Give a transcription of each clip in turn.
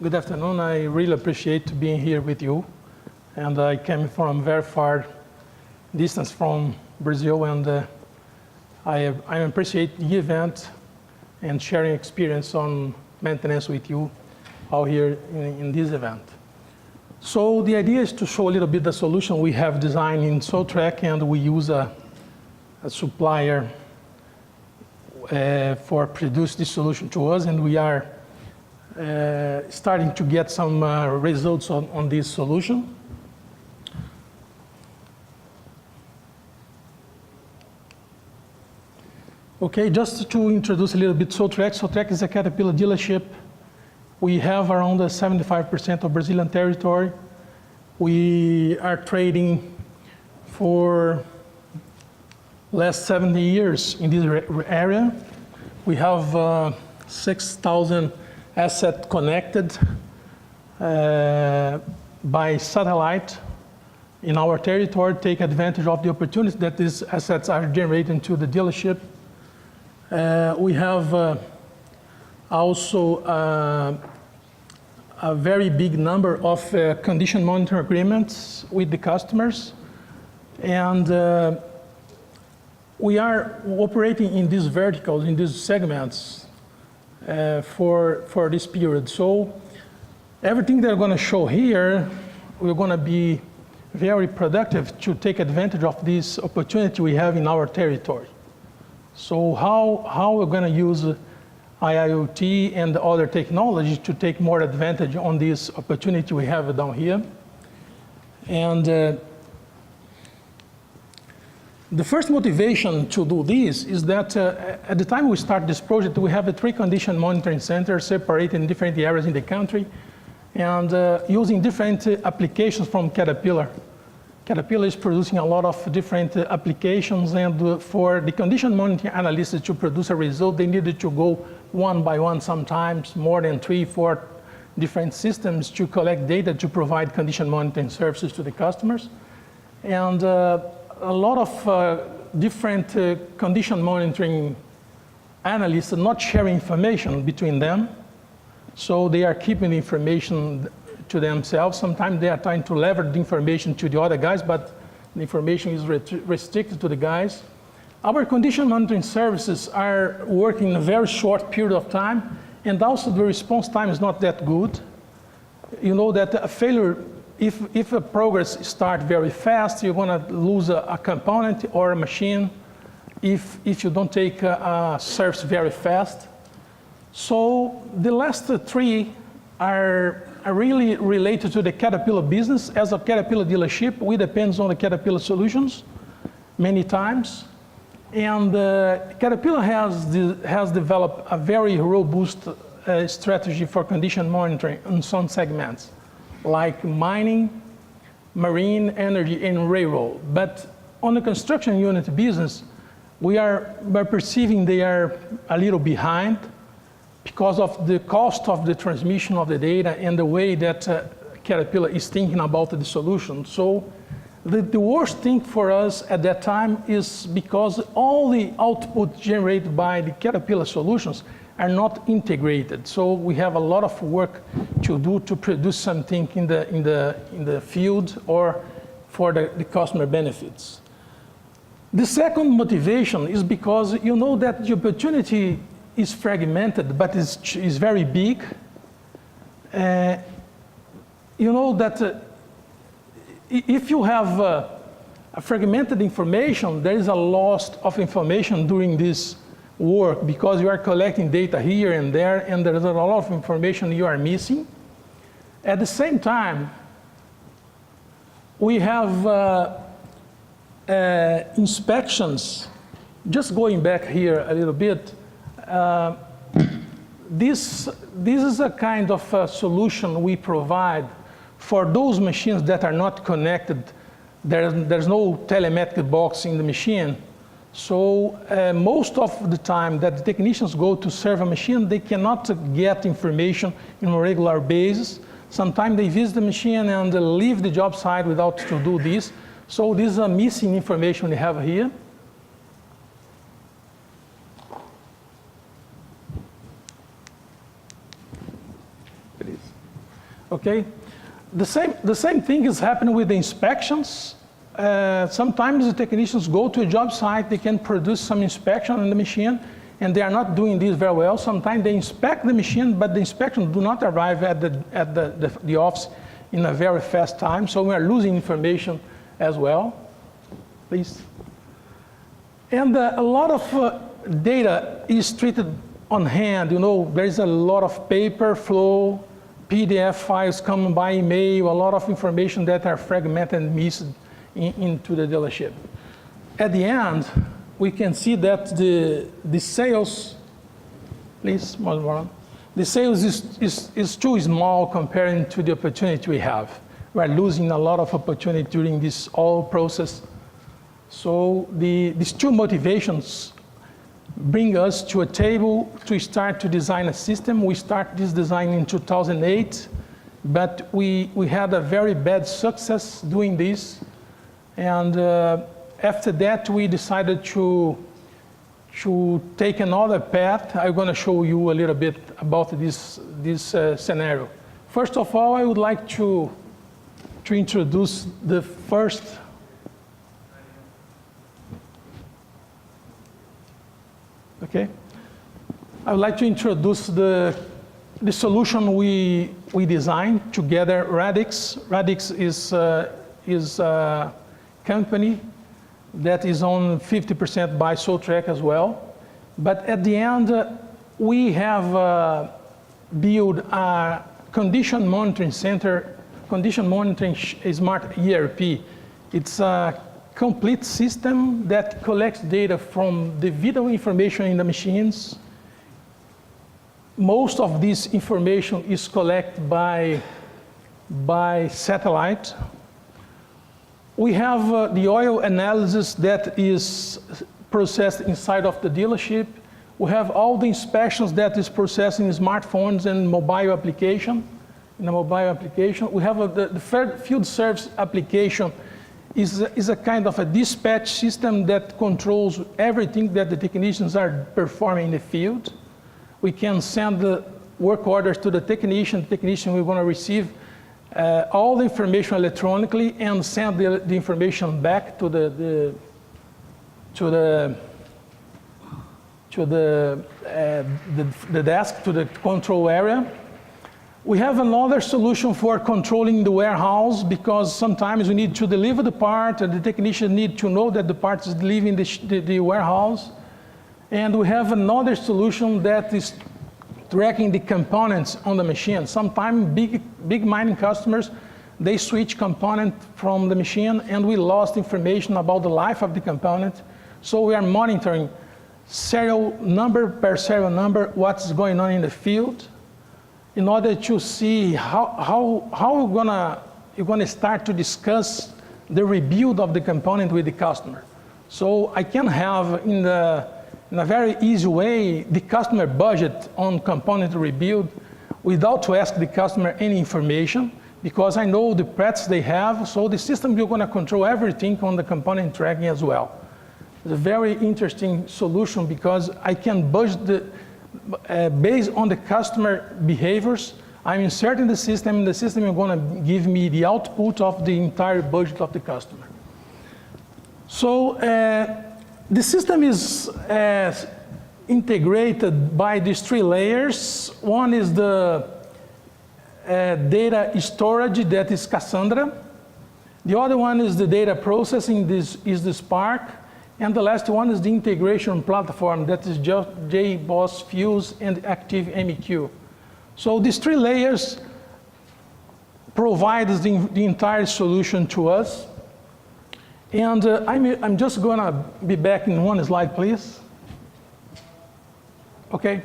Good afternoon. I really appreciate being here with you. And I came from very far distance from Brazil, and I appreciate the event and sharing experience on maintenance with you all here in this event. So the idea is to show a little bit the solution we have designed in Sotreq, and we use a supplier for produce this solution to us, and we are starting to get some results on this solution. Okay, just to introduce a little bit Sotreq. Sotreq is a Caterpillar dealership. We have around 75% of Brazilian territory. We are trading for last 70 years in this area. We have 6,000 assets connected by satellite in our territory, take advantage of the opportunity that these assets are generating to the dealership. We have also a very big number of condition monitoring agreements with the customers. And we are operating in these verticals, in these segments for this period. So everything they're going to show here, we're going to be very productive to take advantage of this opportunity we have in our territory. So how we're going to use IIoT and other technologies to take more advantage on this opportunity we have down here. And the first motivation to do this is that at the time we start this project, we have 3 condition monitoring centers separated in different areas in the country, and using different applications from Caterpillar. Caterpillar is producing a lot of different applications, and for the condition monitoring analysts to produce a result, they needed to go one by one, sometimes more than 3, 4 different systems to collect data to provide condition monitoring services to the customers. And a lot of different condition monitoring analysts are not sharing information between them. So they are keeping the information to themselves. Sometimes they are trying to leverage the information to the other guys, but the information is restricted to the guys. Our condition monitoring services are working in a very short period of time, and also the response time is not that good. You know that a failure, if a progress starts very fast, you're going to lose a component or a machine if you don't take a service very fast. So the last 3 are really related to the Caterpillar business. As a Caterpillar dealership, we depend on the Caterpillar solutions many times. And Caterpillar has developed a very robust strategy for condition monitoring in some segments, like mining, marine, energy, and railroad. But on the construction unit business, we're perceiving they are a little behind because of the cost of the transmission of the data and the way that Caterpillar is thinking about the solution. So the worst thing for us at that time is because all the output generated by the Caterpillar solutions are not integrated. So we have a lot of work to do to produce something in the field or for the customer benefits. The second motivation is because you know that the opportunity is fragmented, but is very big. You know that if you have a fragmented information, there is a loss of information during this work because you are collecting data here and there, and there is a lot of information you are missing. At the same time, we have inspections. Just going back here a little bit, this is a kind of solution we provide for those machines that are not connected. There's no telematic box in the machine. So most of the time that the technicians go to serve a machine, they cannot get information on a regular basis. Sometimes they visit the machine and leave the job site without to do this. So this is a missing information we have here. Okay? The same thing is happening with the inspections. Sometimes the technicians go to a job site, they can produce some inspection on the machine, and they are not doing this very well. Sometimes they inspect the machine, but the inspections do not arrive at the office in a very fast time, so we are losing information as well. Please. And a lot of data is treated on hand. You know, there is a lot of paper flow, PDF files coming by email, a lot of information that are fragmented and missed into the dealership. At the end, we can see that the sales, please, more. The sales is too small comparing to the opportunity we have. We are losing a lot of opportunity during this whole process. So these two motivations bring us to a table to start to design a system. We started this design in 2008, but we had a very bad success doing this. And after that, we decided to take another path. I'm going to show you a little bit about this scenario. First of all, I would like to introduce the first. Okay, I would like to introduce the solution we designed together. Radix is a company that is owned 50% by Sotreq as well. But at the end, we have built a condition monitoring center, condition monitoring smart ERP. It's a complete system that collects data from the video information in the machines. Most of this information is collected by satellite. We have the oil analysis that is processed inside of the dealership. We have all the inspections that is processed in smartphones and mobile application. In a mobile application, we have the field service application is a kind of a dispatch system that controls everything that the technicians are performing in the field. We can send the work orders to the technician. The technician will want to receive all the information electronically and send the information back to the desk, to the control area. We have another solution for controlling the warehouse, because sometimes we need to deliver the part, and the technician need to know that the part is leaving the warehouse. And we have another solution that is tracking the components on the machine. Sometimes big mining customers, they switch component from the machine, and we lost information about the life of the component. So we are monitoring serial number per serial number what's going on in the field, in order to see how you're gonna start to discuss the rebuild of the component with the customer. So I can have in a very easy way the customer budget on component rebuild without to ask the customer any information, because I know the paths they have. So the system is going to control everything on the component tracking as well. It's a very interesting solution, because I can budget based on the customer behaviors. I'm inserting the system, and the system is going to give me the output of the entire budget of the customer. So the system is integrated by these three layers. One is the data storage, that is Cassandra. The other one is the data processing, this is the Spark. And the last one is the integration platform, that is just JBoss Fuse and Active MEQ. So these three layers provide the entire solution to us. And I'm just gonna be back in one slide, please. Okay.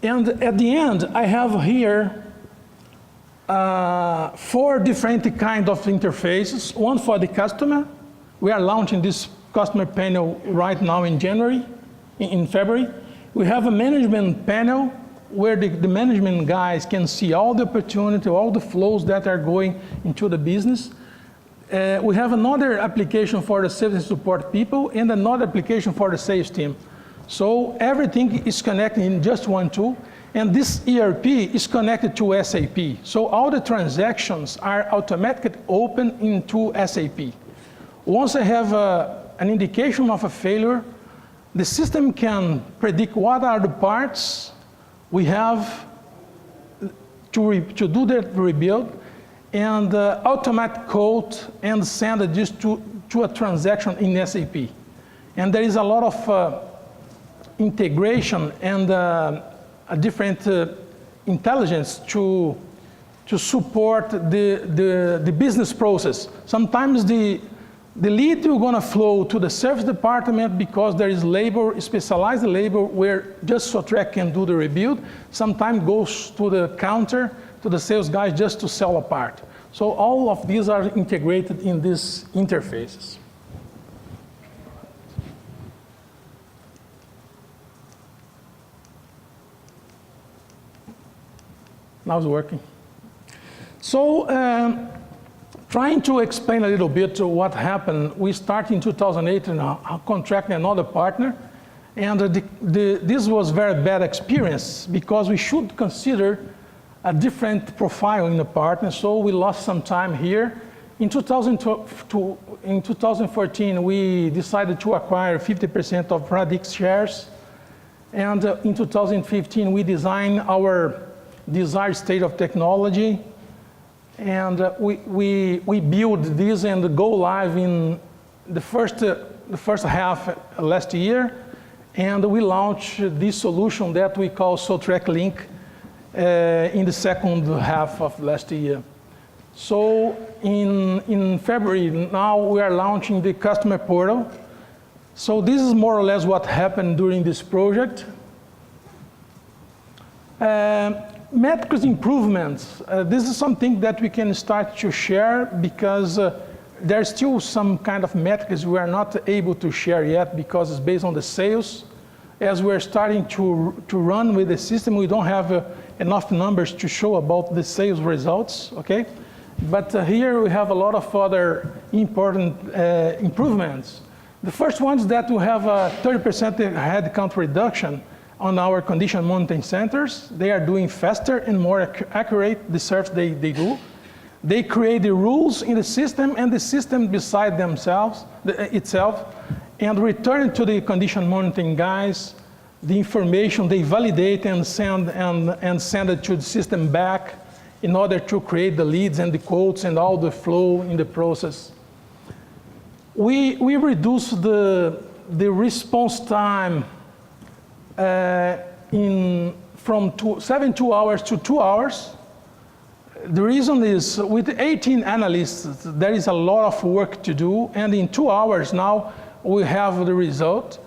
And at the end, I have here 4 different kinds of interfaces. One for the customer. We are launching this customer panel right now in February. We have a management panel where the management guys can see all the opportunity, all the flows that are going into the business. We have another application for the service and support people, and another application for the sales team. So everything is connected in just one tool. And this ERP is connected to SAP. So all the transactions are automatically open into SAP. Once I have an indication of a failure, the system can predict what are the parts we have to do the rebuild, and automatic code and send it just to a transaction in SAP. And there is a lot of integration and a different intelligence to support the business process. Sometimes the lead is going to flow to the service department because there is labor, specialized labor, where just Sotreq can do the rebuild. Sometimes goes to the counter, to the sales guys just to sell a part. So all of these are integrated in these interfaces. Now it's working. So trying to explain a little bit what happened, we started in 2008 and contracting another partner. And this was a very bad experience because we should consider a different profile in the partner. So we lost some time here. In 2014, we decided to acquire 50% of Radix shares. And in 2015, we designed our desired state of technology, and we build this and go live in the first half last year, and we launched this solution that we call Sotreq Link in the second half of last year. So in February now we are launching the customer portal. So this is more or less what happened during this project. Metrics improvements. This is something that we can start to share because there's still some kind of metrics we are not able to share yet because it's based on the sales. As we're starting to run with the system, we don't have enough numbers to show about the sales results, okay? But here we have a lot of other important improvements. The first one is that we have a 30% headcount reduction on our condition monitoring centers. They are doing faster and more accurate the search they do. They create the rules in the system, and the system decide itself and return to the condition monitoring guys the information they validate and send it to the system back in order to create the leads and the quotes and all the flow in the process. We reduce the response time from 72 hours to 2 hours. The reason is with 18 analysts, there is a lot of work to do, and in 2 hours now we have the result.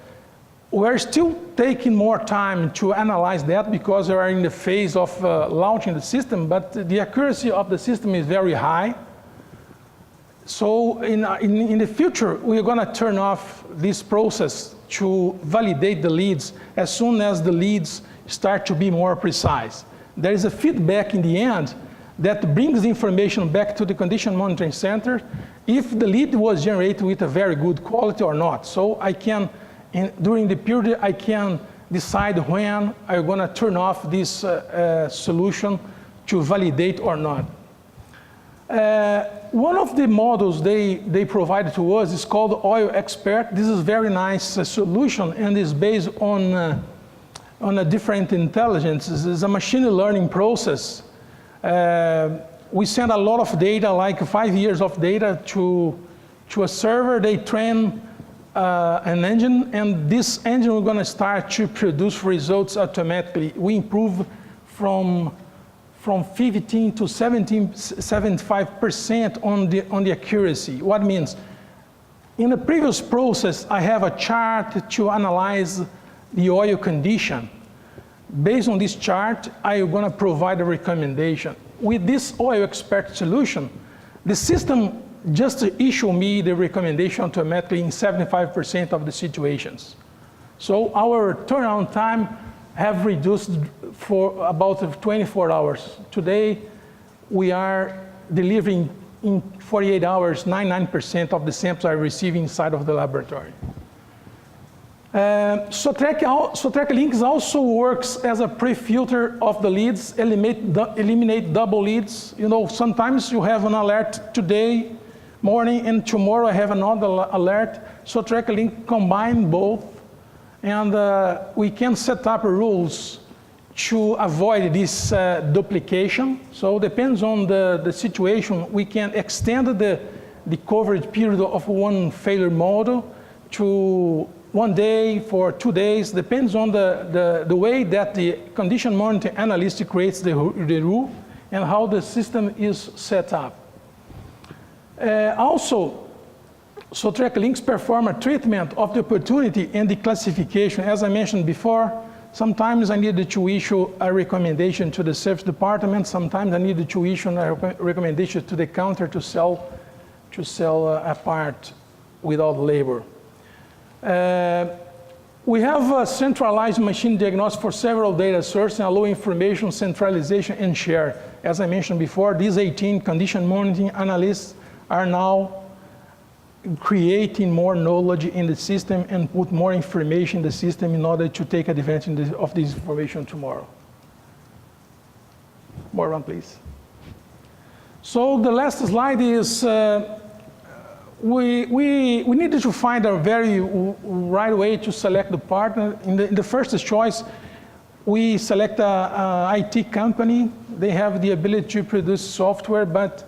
We're still taking more time to analyze that because we are in the phase of launching the system, but the accuracy of the system is very high. So in the future, we're going to turn off this process to validate the leads as soon as the leads start to be more precise. There is a feedback in the end that brings the information back to the condition monitoring center if the lead was generated with a very good quality or not. So I can, during the period, I can decide when I'm going to turn off this solution to validate or not. One of the models they provided to us is called Oil Expert. This is a very nice solution and is based on a different intelligence. It's a machine learning process. We send a lot of data, like 5 years of data to a server. They train an engine, and this engine we're going to start to produce results automatically. We improve from 15 to 75% on the accuracy. What means? In the previous process, I have a chart to analyze the oil condition. Based on this chart, I'm going to provide a recommendation. With this Oil Expert solution, the system just issue me the recommendation automatically in 75% of the situations. So our turnaround time have reduced for about 24 hours. Today, we are delivering in 48 hours, 99% of the samples are received inside of the laboratory. Sotreq links also works as a pre-filter of the leads, eliminate double leads. You know, sometimes you have an alert today morning and tomorrow I have another alert. Sotreq link combine both, and we can set up rules to avoid this duplication. So depends on the situation, we can extend the coverage period of one failure model to 1 day, for 2 days, depends on the way that the condition monitoring analyst creates the rule and how the system is set up. Also, Sotreq links perform a treatment of the opportunity and the classification. As I mentioned before, sometimes I needed to issue a recommendation to the service department, sometimes I needed to issue a recommendation to the counter to sell a part without labor. We have a centralized machine diagnosis for several data sources and allow information centralization and share. As I mentioned before, these 18 condition monitoring analysts are now creating more knowledge in the system and put more information in the system in order to take advantage of this information tomorrow. More one, please. So the last slide is we needed to find a very right way to select the partner. In the first choice, we select a IT company. They have the ability to produce software, but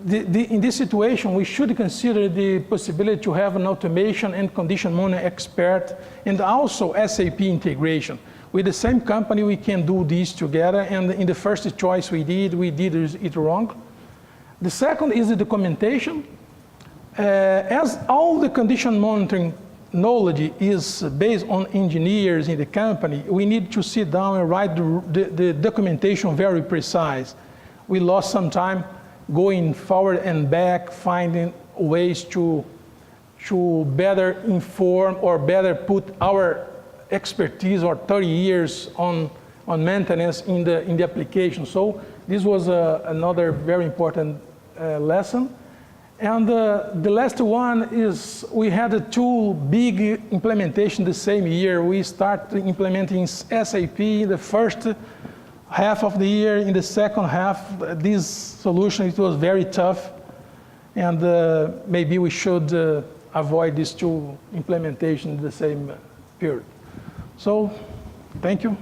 in this situation, we should consider the possibility to have an automation and condition monitoring expert, and also SAP integration. With the same company, we can do these together, and in the first choice we did it wrong. The second is the documentation. As all the condition monitoring knowledge is based on engineers in the company, we need to sit down and write the documentation very precise. We lost some time going forward and back, finding ways to better inform or better put our expertise or 30 years on maintenance in the application. So this was another very important lesson. And the last one is we had 2 big implementations the same year. We started implementing SAP in the first half of the year. In the second half, this solution, it was very tough. And maybe we should avoid these 2 implementations in the same period. So, thank you.